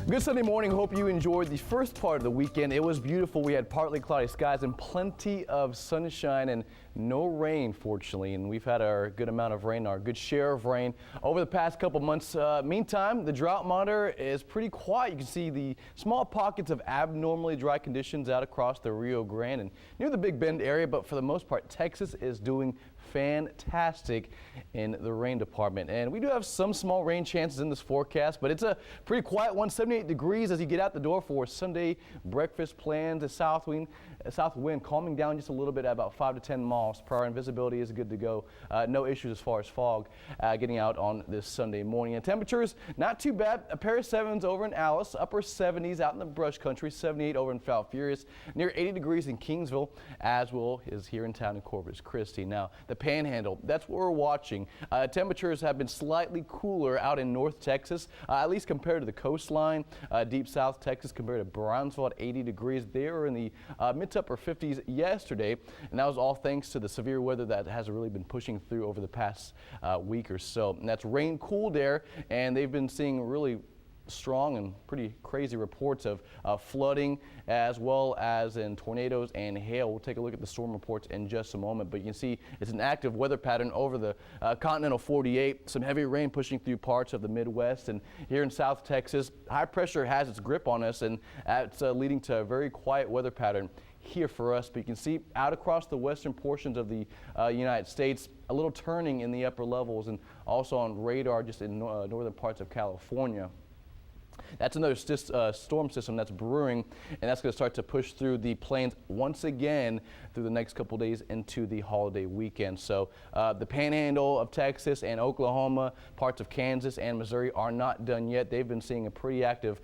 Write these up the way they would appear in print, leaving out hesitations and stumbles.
Good Sunday morning. Hope you enjoyed the first part of the weekend. It was beautiful. We had partly cloudy skies and plenty of sunshine and no rain, fortunately. And we've had our good amount of rain, our good share of rain over the past couple months. Meantime, the drought monitor is pretty quiet. You can see the small pockets of abnormally dry conditions out across the Rio Grande and near the Big Bend area. But for the most part, Texas is doing fantastic in the rain department, and we do have some small rain chances in this forecast, but it's a pretty quiet one. 78 degrees as you get out the door for Sunday breakfast plans. A south wind calming down just a little bit at about 5 to 10 miles per hour, and visibility is good to go. No issues as far as fog getting out on this Sunday morning. And temperatures not too bad. A pair of 7s over in Alice, upper 70s out in the brush country, 78 over in Falfurrias, near 80 degrees in Kingsville, as well as here in town in Corpus Christi. Now the Panhandle, that's what we're watching. Temperatures have been slightly cooler out in North Texas, at least compared to the coastline. Deep South Texas compared to Brownsville at 80 degrees. They were in the mid to upper 50s yesterday, and that was all thanks to the severe weather that has really been pushing through over the past week or so. And that's rain, cooled air, and they've been seeing really strong and pretty crazy reports of flooding, as well as in tornadoes and hail. We'll take a look at the storm reports in just a moment, but you can see it's an active weather pattern over the continental 48. Some heavy rain pushing through parts of the Midwest, and here in South Texas, high pressure has its grip on us, and that's leading to a very quiet weather pattern here for us. But you can see out across the western portions of the United States, a little turning in the upper levels, and also on radar just in northern parts of California. That's another storm system that's brewing, and that's going to start to push through the plains once again through the next couple days into the holiday weekend. So the Panhandle of Texas and Oklahoma, parts of Kansas and Missouri are not done yet. They've been seeing a pretty active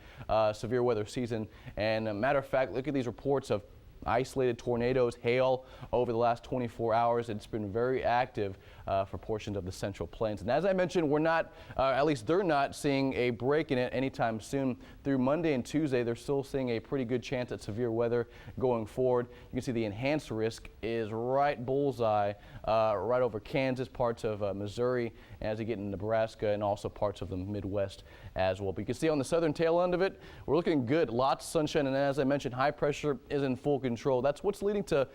severe weather season. And a matter of fact, look at these reports of isolated tornadoes, hail over the last 24 hours. It's been very active for portions of the Central Plains. And as I mentioned, we're not, at least they're not seeing a break in it anytime soon. Through Monday and Tuesday, they're still seeing a pretty good chance at severe weather going forward. You can see the enhanced risk is right bullseye, right over Kansas, parts of Missouri, as you get in Nebraska, and also parts of the Midwest as well. But you can see on the southern tail end of it, we're looking good. Lots of sunshine, and as I mentioned, high pressure is in full control. That's what's leading to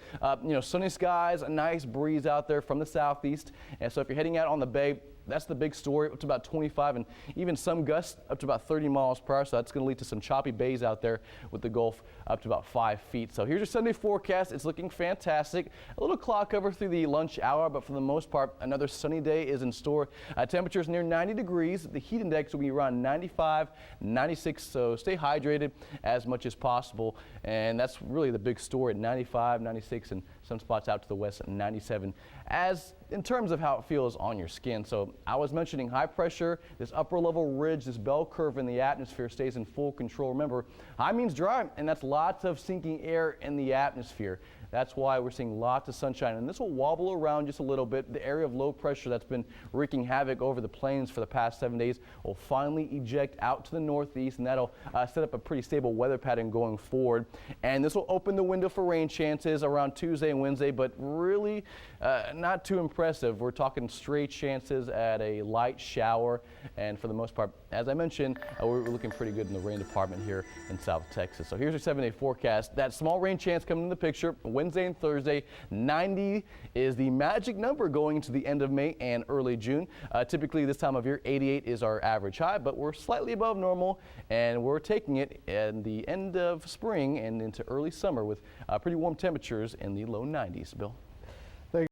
sunny skies, a nice breeze out there from the southeast. And so if you're heading out on the bay, that's the big story, up to about 25 and even some gusts up to about 30 miles per hour. So that's going to lead to some choppy bays out there with the Gulf up to about 5 feet. So here's your Sunday forecast. It's looking fantastic. A little cloud cover through the lunch hour, but for the most part, another sunny day is in store. Temperatures near 90 degrees. The heat index will be around 95, 96. So stay hydrated as much as possible. And that's really the big story at 95, 96, and some spots out to the west at 97. As in terms of how it feels on your skin. So I was mentioning high pressure, this upper level ridge, this bell curve in the atmosphere stays in full control. Remember, high means dry, and that's lots of sinking air in the atmosphere. That's why we're seeing lots of sunshine, and this will wobble around just a little bit. The area of low pressure that's been wreaking havoc over the plains for the past 7 days will finally eject out to the northeast, and that'll set up a pretty stable weather pattern going forward. And this will open the window for rain chances around Tuesday and Wednesday, but really not too impressive. We're talking straight chances at a light shower, and for the most part, as I mentioned, we're looking pretty good in the rain department here in South Texas. So here's your 7-day forecast. That small rain chance coming in the picture Wednesday and Thursday. 90 is the magic number going into the end of May and early June. Typically this time of year, 88 is our average high, but we're slightly above normal, and we're taking it in the end of spring and into early summer with pretty warm temperatures in the low 90s. Bill.